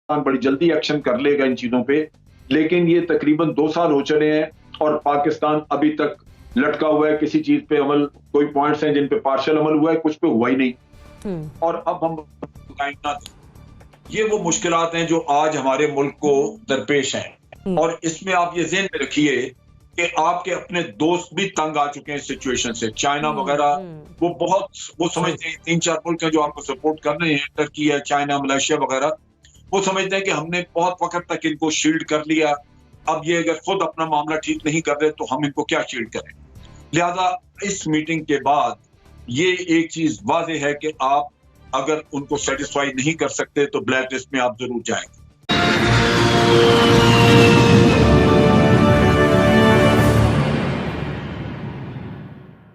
बड़ी जल्दी एक्शन कर लेगा इन चीजों पे, लेकिन ये तकरीबन 2 साल हो चले हैं और पाकिस्तान अभी तक लटका हुआ है। किसी चीज पे अमल, कोई पॉइंट्स हैं जिन पे पार्शियल अमल हुआ है, कुछ पे हुआ ही नहीं। और अब हम ये वो मुश्किलात हैं जो आज हमारे मुल्क को दरपेश हैं। और इसमें आप ये ज़हन में रखिए कि आपके अपने दोस्त भी तंग आ चुके हैं इस सिचुएशन से। चाइना वगैरह वो समझते हैं 3-4 मुल्क हैं जो आपको सपोर्ट कर रहे हैं, टर्की है, चाइना, मलेशिया वगैरह, वो समझते हैं कि हमने बहुत वक्त तक इनको शील्ड कर लिया, अब ये अगर खुद अपना मामला ठीक नहीं कर रहे तो हम इनको क्या शील्ड करें। लिहाजा इस मीटिंग के बाद ये एक चीज वाज़ेह है कि आप अगर उनको सेटिस्फाई नहीं कर सकते तो ब्लैक लिस्ट में आप जरूर जाएंगे।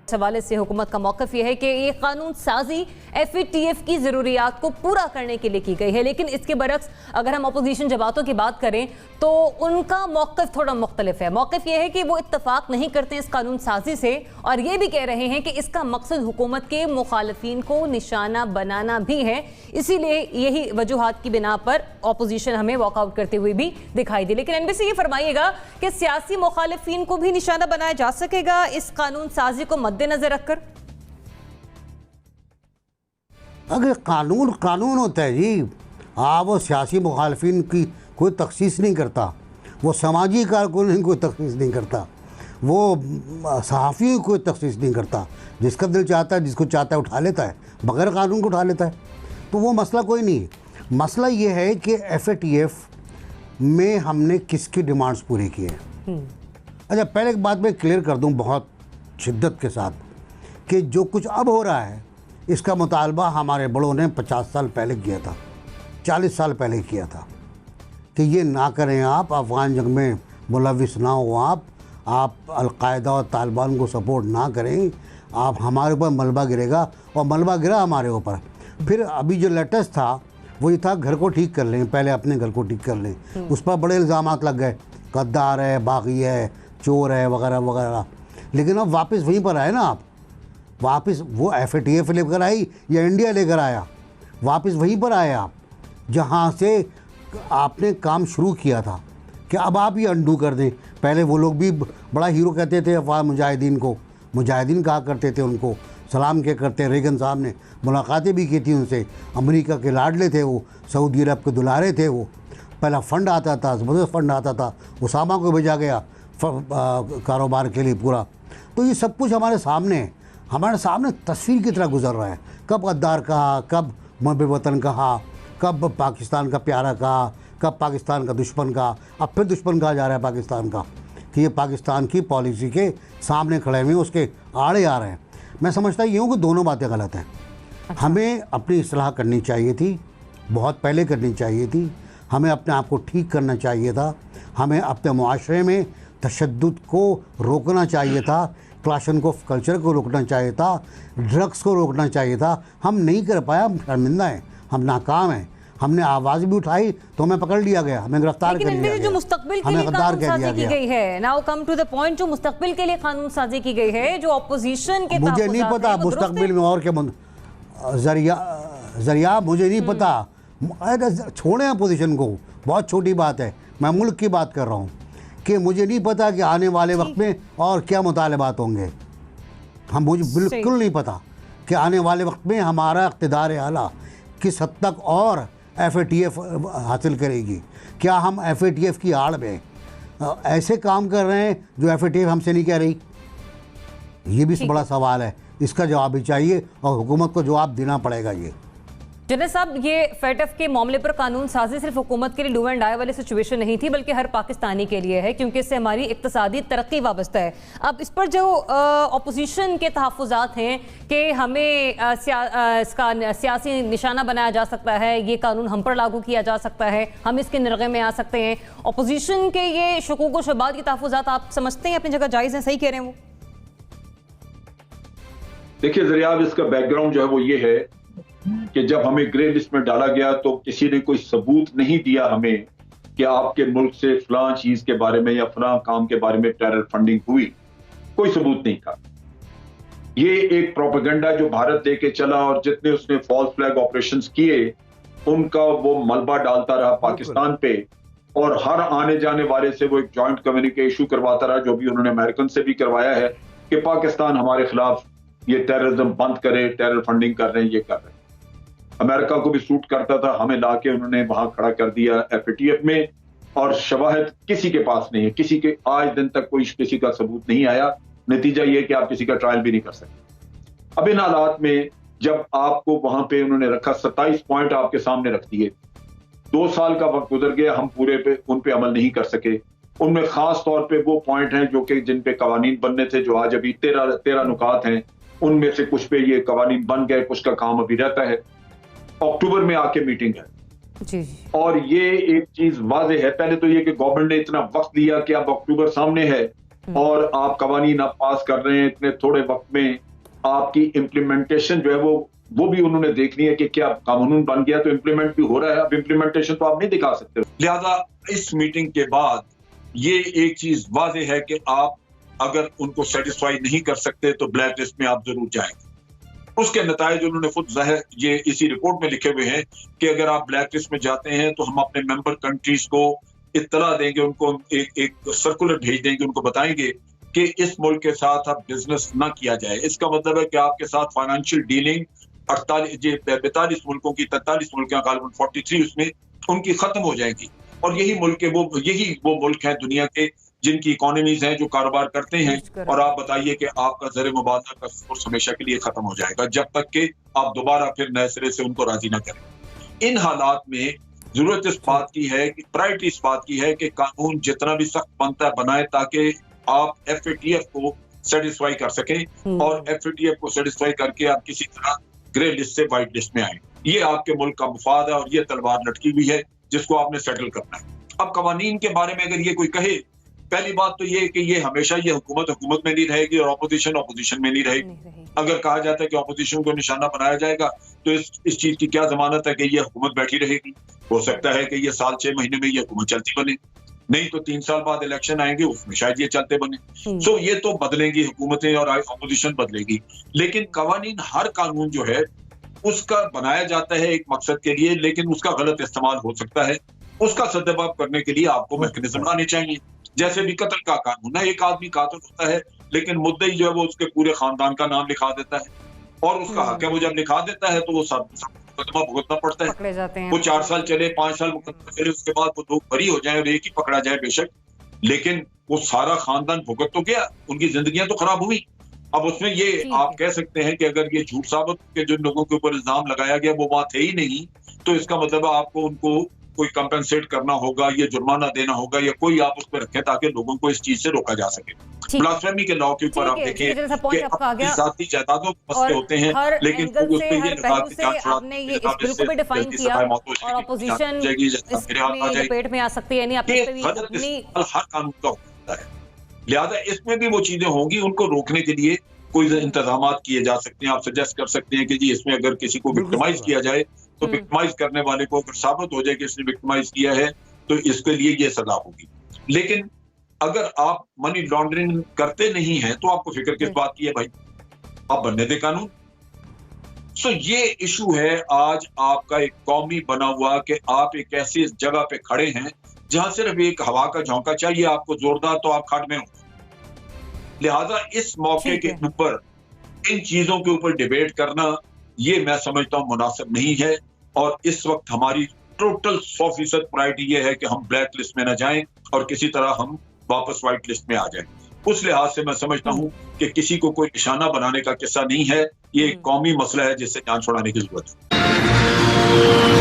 इस हवाले से हुकूमत का मौक़िफ़ यह है कि ये कानून साजी FATF की ज़रूरियात को पूरा करने के लिए की गई है, लेकिन इसके बरक्स अगर हम अपोजिशन जमातों की बात करें तो उनका मौक़िफ़ थोड़ा मुख्तलिफ है। मौक़िफ़ यह है कि वो इत्तफाक नहीं करते इस कानून साजी से और ये भी कह रहे हैं कि इसका मकसद हुकूमत के मुखालिफिन को निशाना बनाना भी है, इसीलिए यही वजूहात की बिना पर अपोजिशन हमें वॉकआउट करते हुए भी दिखाई दी। लेकिन एनबीसी ये फरमाइएगा कि सियासी मुखालिफिन को भी निशाना बनाया जा सकेगा इस कानून साजी को मद्देनजर रखकर? अगर कानून होता है जी, वो सियासी मुखालफिन की कोई तखसीस नहीं करता, वो समाजी कारकुन की कोई तखसीस नहीं करता, वो सहाफ़ियों की कोई तखसीस नहीं करता। जिसका दिल चाहता है, जिसको चाहता है उठा लेता है, बगैर कानून को उठा लेता है। तो वो मसला कोई नहीं है। मसला ये है कि FATF में हमने किसकी डिमांड्स पूरी की हैं। अच्छा, पहले एक बात मैं क्लियर कर दूं बहुत शिद्दत के साथ कि जो कुछ अब हो रहा है इसका मुतालबा हमारे बड़ों ने 50 साल पहले किया था, 40 साल पहले किया था कि ये ना करें, आप अफ़गान जंग में मुलविस ना हो, आप अलकायदा और तालिबान को सपोर्ट ना करें, आप हमारे ऊपर मलबा गिरेगा। और मलबा गिरा हमारे ऊपर। फिर अभी जो लेटेस्ट था वो ये था घर को ठीक कर लें, पहले अपने घर को ठीक कर लें। उस पर बड़े इल्ज़ामात लग गए, गद्दार है, बागी है, चोर है वगैरह वगैरह। लेकिन अब वापस वहीं पर आए ना, आप वापस वो FATF लेकर आई या इंडिया लेकर आया, वापस वहीं पर आए आप जहाँ से आपने काम शुरू किया था कि अब आप ये अंडू कर दें। पहले वो लोग भी बड़ा हीरो कहते थे अफगान मुजाहिदीन को, मुजाहिदीन कहा करते थे उनको, सलाम क्या करते। रेगन साहब ने मुलाकातें भी की थी उनसे, अमेरिका के लाडले थे वो, सऊदी अरब के दुलारे थे वो। पहला फ़ंड आता था, ज़बरदस्त फ़ंड आता था, उसामा को भेजा गया कारोबार के लिए पूरा। तो ये सब कुछ हमारे सामने है, हमारे सामने तस्वीर की तरह गुजर रहा है। कब गद्दार कहा, कब मुहब्बे वतन कहा, कब पाकिस्तान का प्यारा कहा, कब पाकिस्तान का दुश्मन कहा, अब फिर दुश्मन कहा जा रहा है पाकिस्तान का कि ये पाकिस्तान की पॉलिसी के सामने खड़े हुए, उसके आड़े आ रहे हैं। मैं समझता ये हूँ कि दोनों बातें गलत हैं। हमें अपनी इस्लाह करनी चाहिए थी, बहुत पहले करनी चाहिए थी। हमें अपने आप को ठीक करना चाहिए था, हमें अपने मुआशरे में तशद्दुद को रोकना चाहिए था, क्लाशनकोफ कल्चर को रोकना चाहिए था, ड्रग्स को रोकना चाहिए था। हम नहीं कर पाया, हम शर्मिंदा हैं, हम नाकाम हैं। हमने आवाज़ भी उठाई तो हमें पकड़ लिया गया, हमें गिरफ्तार कर लिया गया, जो मुस्तकबिल के लिए कानून साजी की गई है, now come to the point, जो मुस्तकबिल के लिए कानून साजी की गई है, जो अपोजिशन के मुझे नहीं पता मुस्तकबिल में और क्या जरिया मुझे नहीं पता। छोड़ें अपोजिशन को, बहुत छोटी बात है। मैं मुल्क की बात कर रहा हूँ कि मुझे नहीं पता कि आने वाले वक्त में और क्या मुतालबात होंगे। मुझे बिल्कुल नहीं पता कि आने वाले वक्त में हमारा इक़्तिदार आला किस हद तक और FATF हासिल करेगी। क्या हम FATF की आड़ में ऐसे काम कर रहे हैं जो FATF हमसे नहीं कह रही? ये भी बड़ा सवाल है, इसका जवाब भी चाहिए और हुकूमत को जवाब देना पड़ेगा। ये जनरल साहब, ये FATF के मामले पर कानून साजी सिर्फ हुकूमत के लिए डू एंड डाई वाली सिचुएशन नहीं थी, बल्कि हर पाकिस्तानी के लिए है, क्योंकि इससे हमारी इक्तसादी तरक्की वाबस्ता है। अब इस पर जो अपोजिशन के तहफ़्फ़ुज़ात हैं कि हमें इसका सियासी निशाना बनाया जा सकता है, ये कानून हम पर लागू किया जा सकता है, हम इसके निर्गे में आ सकते हैं, अपोजिशन के ये शुकूक व शुबात के तहफ़्फ़ुज़ात आप समझते हैं अपनी जगह जायज़ हैं, सही कह रहे हैं वो? देखिए जरिया, इसका बैकग्राउंड जो है वो ये है कि जब हमें ग्रे लिस्ट में डाला गया तो किसी ने कोई सबूत नहीं दिया हमें कि आपके मुल्क से फलां चीज के बारे में या फलां काम के बारे में टेरर फंडिंग हुई। कोई सबूत नहीं था। ये एक प्रोपेगेंडा जो भारत लेके चला और जितने उसने फॉल्स फ्लैग ऑपरेशंस किए, उनका वो मलबा डालता रहा पाकिस्तान पे, और हर आने जाने वाले से वो एक जॉइंट कम्युनिके इशू करवाता रहा, जो भी उन्होंने अमेरिकन से भी करवाया है कि पाकिस्तान हमारे खिलाफ ये टेररिज्म बंद करे, टेरर फंडिंग कर रहे हैं, ये कर रहे हैं। अमेरिका को भी सूट करता था, हमें लाके उन्होंने वहां खड़ा कर दिया FATF में, और शवाहिद किसी के पास नहीं है, किसी के आज दिन तक कोई किसी का सबूत नहीं आया। नतीजा ये कि आप किसी का ट्रायल भी नहीं कर सकते। अब इन हालात में जब आपको वहां पे उन्होंने रखा, 27 पॉइंट आपके सामने रख दिए, 2 साल का वक्त गुजर गया, हम पूरे पे उन पे अमल नहीं कर सके। उनमें खास तौर पे वो पॉइंट हैं जो कि जिन पे कवानीन बनने थे, जो आज अभी 13 नुकात हैं, उनमें से कुछ पे ये कवानीन बन गए, कुछ का काम अभी रहता है। अक्टूबर में आके मीटिंग है जी। और ये एक चीज वाजे है, पहले तो ये कि गवर्नमेंट ने इतना वक्त लिया कि अब अक्टूबर सामने है और आप कवानीन आप पास कर रहे हैं इतने थोड़े वक्त में, आपकी इम्प्लीमेंटेशन जो है वो भी उन्होंने देखनी है कि क्या कानून बन गया तो इम्प्लीमेंट भी हो रहा है। अब इम्प्लीमेंटेशन तो आप नहीं दिखा सकते। लिहाजा इस मीटिंग के बाद ये एक चीज वाजे है कि आप अगर उनको सेटिस्फाई नहीं कर सकते तो ब्लैक लिस्ट में आप जरूर जाएंगे। उसके नतायज उन्होंने खुद जाहिर ये इसी रिपोर्ट में लिखे हुए हैं कि अगर आप ब्लैक लिस्ट में जाते हैं तो हम अपने मेंबर कंट्रीज को इत्तला देंगे, उनको एक सर्कुलर भेज देंगे, उनको बताएंगे कि इस मुल्क के साथ अब बिजनेस ना किया जाए। इसका मतलब है कि आपके साथ फाइनेंशियल डीलिंग 42 मुल्कों की 43 मुल्क 43 उसमें उनकी खत्म हो जाएगी। और यही वो मुल्क हैं दुनिया के जिनकी इकोनॉमीज हैं, जो कारोबार करते हैं। और आप बताइए कि आपका ज़र मुबादला का सोर्स हमेशा के लिए खत्म हो जाएगा जब तक कि आप दोबारा फिर नए सिरे से उनको राजी ना करें। इन हालात में जरूरत इस बात की है कि प्रायोरिटी इस बात की है कि कानून जितना भी सख्त बनता है बनाए, ताकि आप FATF को सेटिस्फाई कर सकें और FATF को सेटिस्फाई करके आप किसी तरह ग्रे लिस्ट से व्हाइट लिस्ट में आए। ये आपके मुल्क का मुफाद है और ये तलवार लटकी हुई है जिसको आपने सेटल करना है। अब कवानीन के बारे में अगर ये कोई कहे, पहली बात तो ये कि ये हमेशा ये हुकूमत में नहीं रहेगी और ऑपोजिशन में नहीं रहेगी। अगर कहा जाता है कि ऑपोजिशन को निशाना बनाया जाएगा तो इस चीज की क्या जमानत है कि ये हुकूमत बैठी रहेगी। हो सकता है कि ये साल 6 महीने में ये हुकूमत चलती बने, नहीं तो 3 साल बाद इलेक्शन आएंगे उसमें शायद ये चलते बने। सो ये तो बदलेंगी हुकूमतें और ऑपोजिशन बदलेगी, लेकिन कवानीन, हर कानून जो है उसका बनाया जाता है एक मकसद के लिए, लेकिन उसका गलत इस्तेमाल हो सकता है। उसका सद्देबाब करने के लिए आपको मैकेनिज्म आने चाहिए। जैसे भी कत्ल का कानून है, एक आदमी कातिल होता है लेकिन मुद्दई जो है वो उसके पूरे खानदान का नाम लिखा देता है और उसका हक है, वो जब लिखा देता है तो वो सब मुकदमा भुगतना पड़ता है। वो 4 साल चले, 5 साल मुकदमा चले, उसके बाद वो लोग बरी हो जाए और एक ही पकड़ा जाए बेशक, लेकिन वो सारा खानदान भुगत तो गया, उनकी जिंदगियां तो खराब हुई। अब उसमें ये आप कह सकते हैं कि अगर ये झूठ साबित के जिन लोगों के ऊपर इल्जाम लगाया गया वो बात है ही नहीं, तो इसका मतलब आपको उनको कोई कंपेंसेट करना होगा, ये जुर्माना देना होगा या कोई आप उस पर रखें ताकि लोगों को इस चीज से रोका जा सके। ब्लास्फेमी के लॉ के ऊपर आप देखें कि अपनी जाती जायदादों को मसले होते हैं, लेकिन उस पे ये आपने ये इस बिल को भी डिफाइन किया और ऑपोजिशन इसमें लपेट में आ सकती है, नहीं आप पे भी हर कानून का होता है। लिहाजा इसमें भी वो चीजें होंगी, उनको रोकने के लिए कोई इंतजाम किए जा सकते हैं। आप सजेस्ट कर सकते हैं कि जी इसमें अगर किसी को विक्टिमाइज किया जाए तो विक्टिमाइज करने वाले को अगर साबित हो जाए कि इसने विक्टिमाइज किया है तो इसके लिए ये सजा होगी। लेकिन अगर आप मनी लॉन्ड्रिंग करते नहीं हैं तो आपको फिक्र किस बात की है भाई, आप बनने दे कानून। सो ये इशू है आज आपका एक कौमी बना हुआ कि आप एक ऐसी जगह पे खड़े हैं जहां सिर्फ एक हवा का झोंका चाहिए आपको जोरदार, तो आप खड़ में हो। लिहाजा इस मौके के ऊपर इन चीजों के ऊपर डिबेट करना ये मैं समझता हूं मुनासिब नहीं है। और इस वक्त हमारी टोटल 100% प्रायोरिटी ये है कि हम ब्लैक लिस्ट में ना जाएं और किसी तरह हम वापस व्हाइट लिस्ट में आ जाएं। उस लिहाज से मैं समझता हूं कि किसी को कोई निशाना बनाने का किस्सा नहीं है, ये एक कौमी मसला है जिससे जान छुड़ाने की जरूरत है।